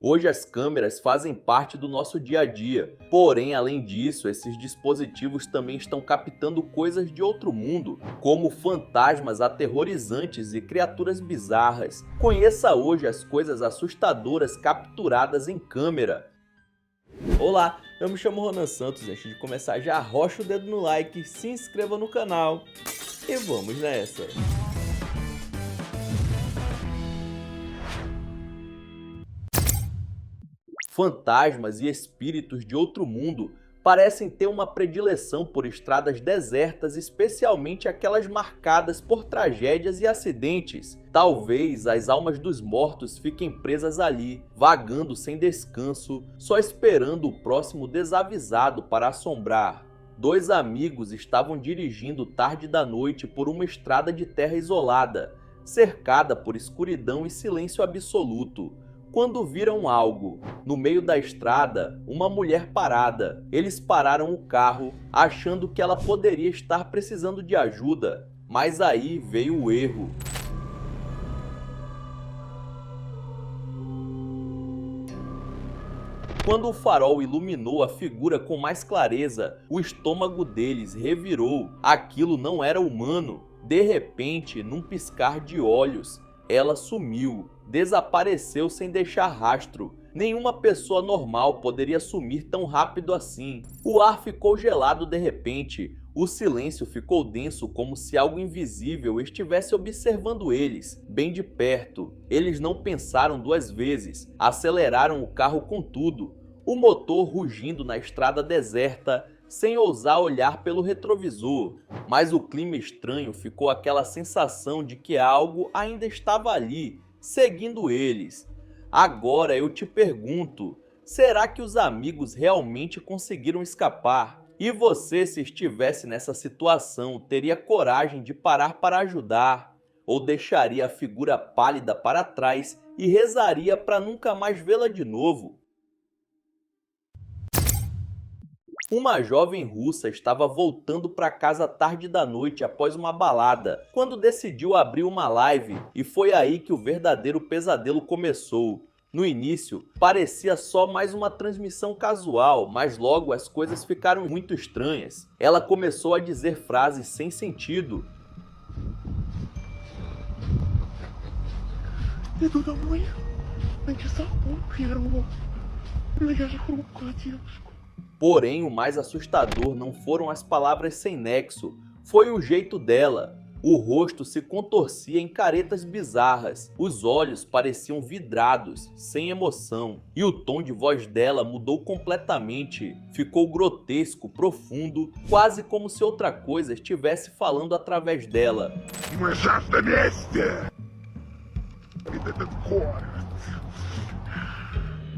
Hoje as câmeras fazem parte do nosso dia a dia, porém, além disso, esses dispositivos também estão captando coisas de outro mundo, como fantasmas aterrorizantes e criaturas bizarras. Conheça hoje as coisas assustadoras capturadas em câmera. Olá, eu me chamo Ronan Santos. Antes de começar, já arrocha o dedo no like, se inscreva no canal e vamos nessa! Fantasmas e espíritos de outro mundo parecem ter uma predileção por estradas desertas, especialmente aquelas marcadas por tragédias e acidentes. Talvez as almas dos mortos fiquem presas ali, vagando sem descanso, só esperando o próximo desavisado para assombrar. Dois amigos estavam dirigindo tarde da noite por uma estrada de terra isolada, cercada por escuridão e silêncio absoluto, quando viram algo. No meio da estrada, uma mulher parada. Eles pararam o carro, achando que ela poderia estar precisando de ajuda. Mas aí veio o erro. Quando o farol iluminou a figura com mais clareza, o estômago deles revirou. Aquilo não era humano. De repente, num piscar de olhos, ela sumiu, desapareceu sem deixar rastro. Nenhuma pessoa normal poderia sumir tão rápido assim. O ar ficou gelado de repente. O silêncio ficou denso, como se algo invisível estivesse observando eles, bem de perto. Eles não pensaram duas vezes, aceleraram o carro com tudo. O motor rugindo na estrada deserta, sem ousar olhar pelo retrovisor. Mas o clima estranho ficou aquela sensação de que algo ainda estava ali, seguindo eles. Agora eu te pergunto, será que os amigos realmente conseguiram escapar? E você, se estivesse nessa situação, teria coragem de parar para ajudar? Ou deixaria a figura pálida para trás e rezaria para nunca mais vê-la de novo? Uma jovem russa estava voltando para casa tarde da noite após uma balada, quando decidiu abrir uma live, e foi aí que o verdadeiro pesadelo começou. No início, parecia só mais uma transmissão casual, mas logo as coisas ficaram muito estranhas. Ela começou a dizer frases sem sentido. Porém, o mais assustador não foram as palavras sem nexo, foi o jeito dela. O rosto se contorcia em caretas bizarras, os olhos pareciam vidrados, sem emoção, e o tom de voz dela mudou completamente. Ficou grotesco, profundo, quase como se outra coisa estivesse falando através dela.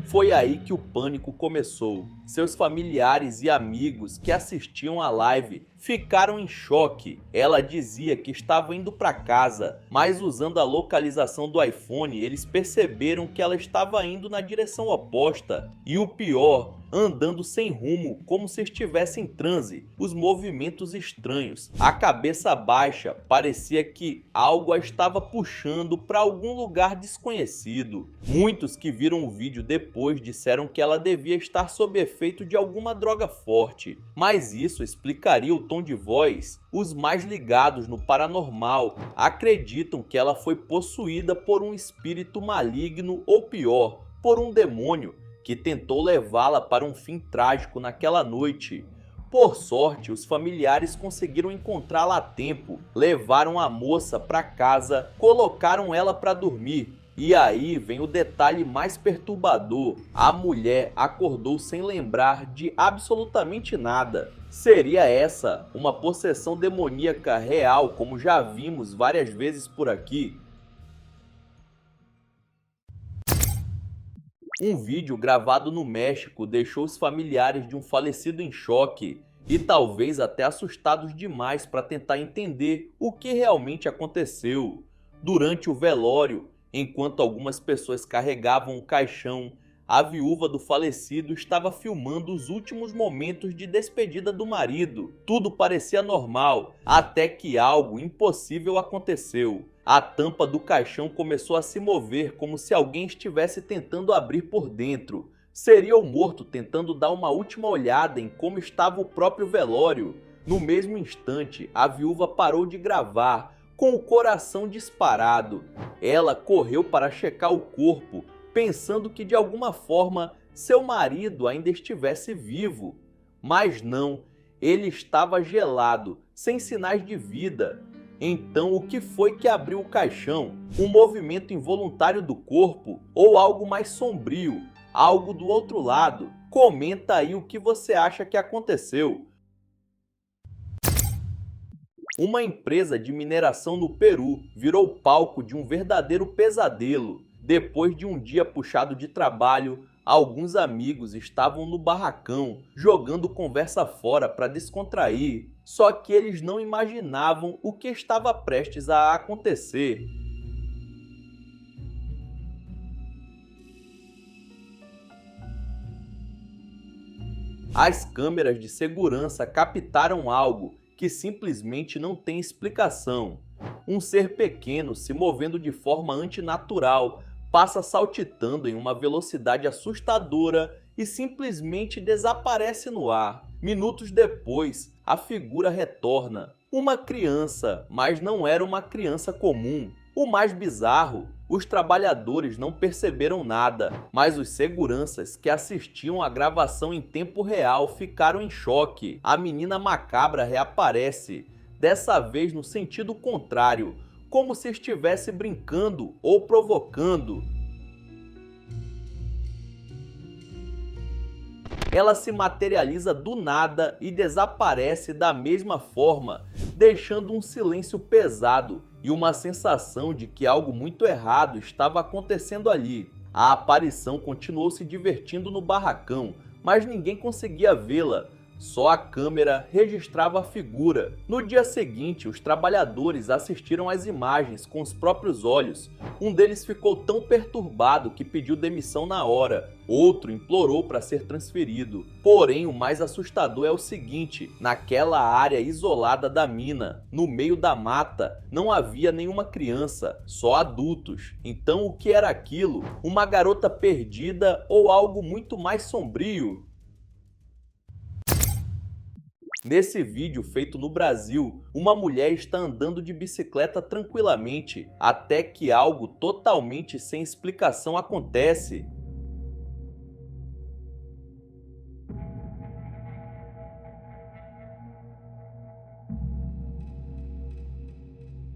Foi aí que o pânico começou. Seus familiares e amigos que assistiam à live ficaram em choque. Ela dizia que estava indo para casa, mas usando a localização do iPhone, eles perceberam que ela estava indo na direção oposta. E o pior, andando sem rumo, como se estivesse em transe, os movimentos estranhos, a cabeça baixa, parecia que algo a estava puxando para algum lugar desconhecido. Muitos que viram o vídeo depois disseram que ela devia estar sob efeito de alguma droga forte, mas isso explicaria o tom de voz. Os mais ligados no paranormal acreditam que ela foi possuída por um espírito maligno ou pior, por um demônio que tentou levá-la para um fim trágico naquela noite. Por sorte, os familiares conseguiram encontrá-la a tempo, levaram a moça para casa, colocaram ela para dormir. E aí vem o detalhe mais perturbador: a mulher acordou sem lembrar de absolutamente nada. Seria essa uma possessão demoníaca real, como já vimos várias vezes por aqui? Um vídeo gravado no México deixou os familiares de um falecido em choque e talvez até assustados demais para tentar entender o que realmente aconteceu. Durante o velório, enquanto algumas pessoas carregavam o caixão, a viúva do falecido estava filmando os últimos momentos de despedida do marido. Tudo parecia normal, até que algo impossível aconteceu. A tampa do caixão começou a se mover como se alguém estivesse tentando abrir por dentro. Seria o morto tentando dar uma última olhada em como estava o próprio velório. No mesmo instante, a viúva parou de gravar, com o coração disparado. Ela correu para checar o corpo, pensando que de alguma forma seu marido ainda estivesse vivo. Mas não, ele estava gelado, sem sinais de vida. Então o que foi que abriu o caixão? Um movimento involuntário do corpo ou algo mais sombrio? Algo do outro lado? Comenta aí o que você acha que aconteceu. Uma empresa de mineração no Peru virou palco de um verdadeiro pesadelo. Depois de um dia puxado de trabalho, alguns amigos estavam no barracão, jogando conversa fora para descontrair. Só que eles não imaginavam o que estava prestes a acontecer. As câmeras de segurança captaram algo que simplesmente não tem explicação. Um ser pequeno se movendo de forma antinatural passa saltitando em uma velocidade assustadora e simplesmente desaparece no ar. Minutos depois, a figura retorna. Uma criança, mas não era uma criança comum. O mais bizarro, os trabalhadores não perceberam nada, mas os seguranças que assistiam à gravação em tempo real ficaram em choque. A menina macabra reaparece, dessa vez no sentido contrário, como se estivesse brincando ou provocando. Ela se materializa do nada e desaparece da mesma forma, deixando um silêncio pesado e uma sensação de que algo muito errado estava acontecendo ali. A aparição continuou se divertindo no barracão, mas ninguém conseguia vê-la. Só a câmera registrava a figura. No dia seguinte, os trabalhadores assistiram às imagens com os próprios olhos. Um deles ficou tão perturbado que pediu demissão na hora. Outro implorou para ser transferido. Porém, o mais assustador é o seguinte: naquela área isolada da mina, no meio da mata, não havia nenhuma criança, só adultos. Então o que era aquilo? Uma garota perdida ou algo muito mais sombrio? Nesse vídeo feito no Brasil, uma mulher está andando de bicicleta tranquilamente, até que algo totalmente sem explicação acontece.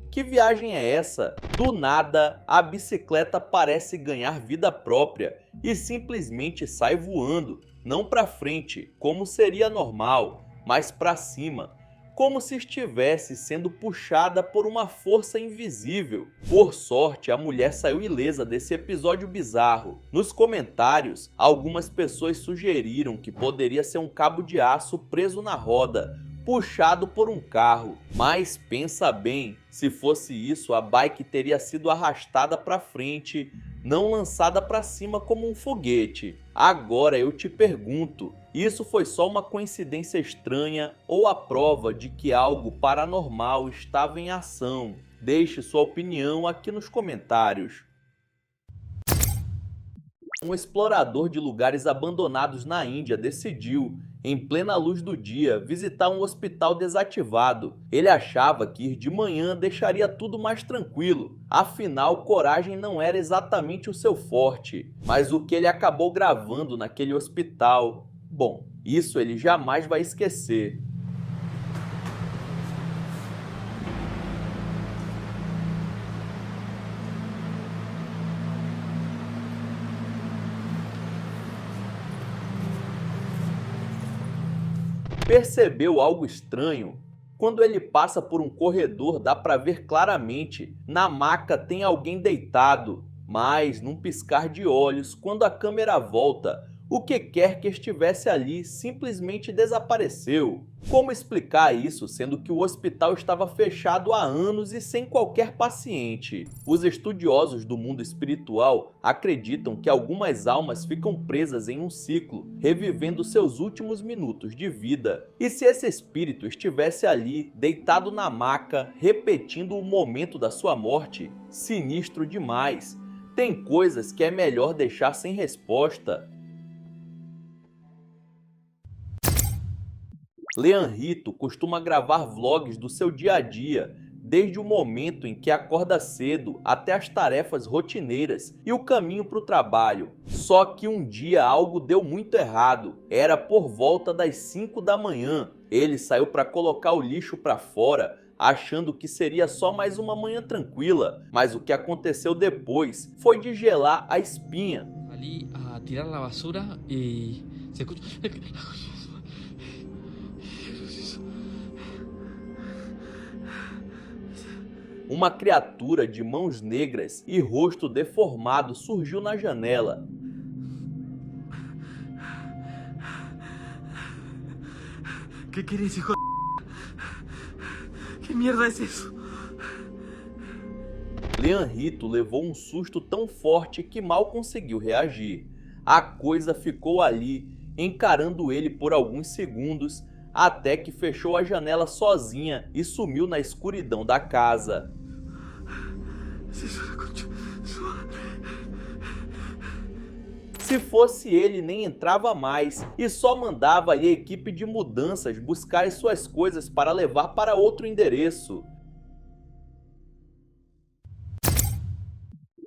Que viagem é essa? Do nada, a bicicleta parece ganhar vida própria e simplesmente sai voando, não para frente, como seria normal, mas para cima, como se estivesse sendo puxada por uma força invisível. Por sorte, a mulher saiu ilesa desse episódio bizarro. Nos comentários, algumas pessoas sugeriram que poderia ser um cabo de aço preso na roda, puxado por um carro. Mas pensa bem, se fosse isso, a bike teria sido arrastada para frente, não lançada para cima como um foguete. Agora eu te pergunto, isso foi só uma coincidência estranha ou a prova de que algo paranormal estava em ação? Deixe sua opinião aqui nos comentários. Um explorador de lugares abandonados na Índia decidiu, em plena luz do dia, visitar um hospital desativado. Ele achava que ir de manhã deixaria tudo mais tranquilo. Afinal, coragem não era exatamente o seu forte. Mas o que ele acabou gravando naquele hospital, bom, isso ele jamais vai esquecer. Percebeu algo estranho? Quando ele passa por um corredor, dá para ver claramente. Na maca tem alguém deitado, mas num piscar de olhos, quando a câmera volta, O que quer que estivesse ali simplesmente desapareceu. Como explicar isso, sendo que o hospital estava fechado há anos e sem qualquer paciente? Os estudiosos do mundo espiritual acreditam que algumas almas ficam presas em um ciclo, revivendo seus últimos minutos de vida. E se esse espírito estivesse ali, deitado na maca, repetindo o momento da sua morte? Sinistro demais. Tem coisas que é melhor deixar sem resposta. Leon Rito costuma gravar vlogs do seu dia a dia, desde o momento em que acorda cedo até as tarefas rotineiras e o caminho para o trabalho. Só que um dia algo deu muito errado. Era por volta das 5 da manhã. Ele saiu para colocar o lixo para fora, achando que seria só mais uma manhã tranquila, mas o que aconteceu depois foi de gelar a espinha. Salí a tirar la basura y se escucha... Uma criatura de mãos negras e rosto deformado surgiu na janela. ¿Qué quieres, hijo de...? ¿Qué mierda es eso? Leon Rito levou um susto tão forte que mal conseguiu reagir. A coisa ficou ali, encarando ele por alguns segundos, até que fechou a janela sozinha e sumiu na escuridão da casa. Se fosse ele, nem entrava mais e só mandava a equipe de mudanças buscar as suas coisas para levar para outro endereço.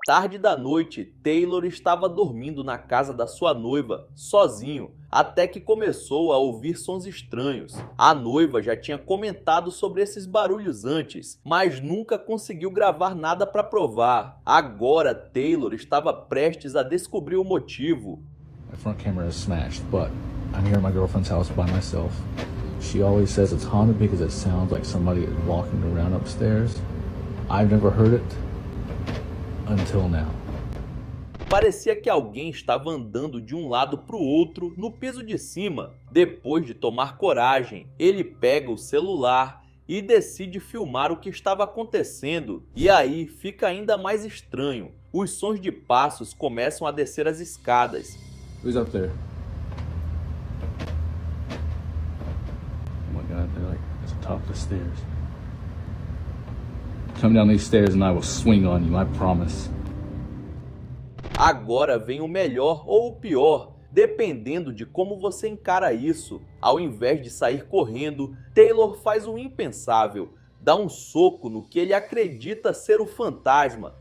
Tarde da noite, Taylor estava dormindo na casa da sua noiva, sozinho, até que começou a ouvir sons estranhos. A noiva já tinha comentado sobre esses barulhos antes, mas nunca conseguiu gravar nada para provar. Agora, Taylor estava prestes a descobrir o motivo. My front camera is smashed, but I'm here at my girlfriend's house by myself. She always says it's haunted because it sounds like somebody is walking around upstairs. I've never heard it until now. Parecia que alguém estava andando de um lado para o outro no piso de cima. Depois de tomar coragem, ele pega o celular e decide filmar o que estava acontecendo. E aí fica ainda mais estranho. Os sons de passos começam a descer as escadas. Who's up there? Oh my God, they're like at the top of the stairs. Come down these stairs and I will swing on you, I promise. Agora vem o melhor ou o pior, dependendo de como você encara isso. Ao invés de sair correndo, Taylor faz o impensável, dá um soco no que ele acredita ser o fantasma.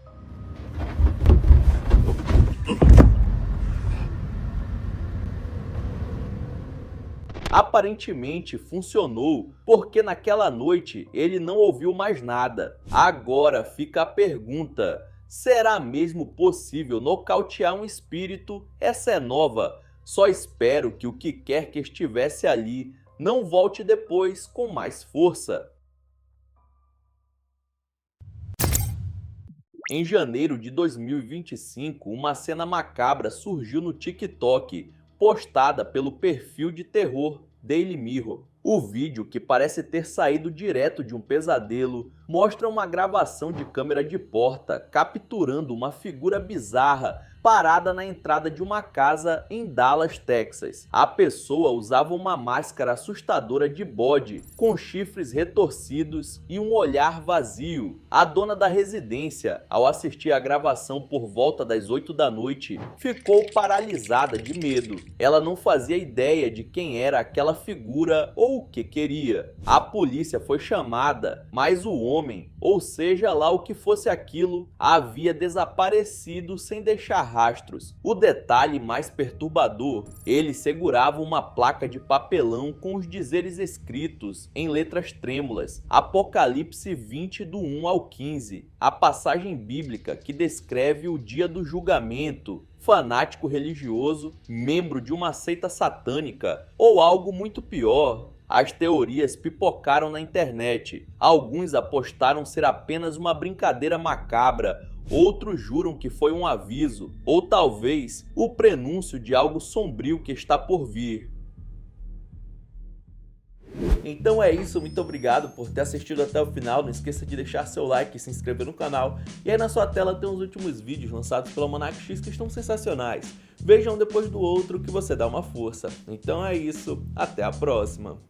Aparentemente funcionou, porque naquela noite ele não ouviu mais nada. Agora fica a pergunta: será mesmo possível nocautear um espírito? Essa é nova. Só espero que o que quer que estivesse ali não volte depois com mais força. Em janeiro de 2025, uma cena macabra surgiu no TikTok, postada pelo perfil de terror Daily Mirror. O vídeo, que parece ter saído direto de um pesadelo, mostra uma gravação de câmera de porta capturando uma figura bizarra parada na entrada de uma casa em Dallas, Texas. A pessoa usava uma máscara assustadora de bode, com chifres retorcidos e um olhar vazio. A dona da residência, ao assistir a gravação por volta das 8 da noite, ficou paralisada de medo. Ela não fazia ideia de quem era aquela figura ou o que queria. A polícia foi chamada, mas o homem, ou seja lá o que fosse aquilo, havia desaparecido sem deixar rastros. O detalhe mais perturbador: ele segurava uma placa de papelão com os dizeres escritos em letras trêmulas: Apocalipse 20 do 1 ao 15, a passagem bíblica que descreve o dia do julgamento. Fanático religioso, membro de uma seita satânica ou algo muito pior. As teorias pipocaram na internet. Alguns apostaram ser apenas uma brincadeira macabra, outros juram que foi um aviso, ou talvez o prenúncio de algo sombrio que está por vir. Então é isso, muito obrigado por ter assistido até o final. Não esqueça de deixar seu like e se inscrever no canal. E aí na sua tela tem os últimos vídeos lançados pelo Almanac X que estão sensacionais. Vejam um depois do outro que você dá uma força. Então é isso, até a próxima.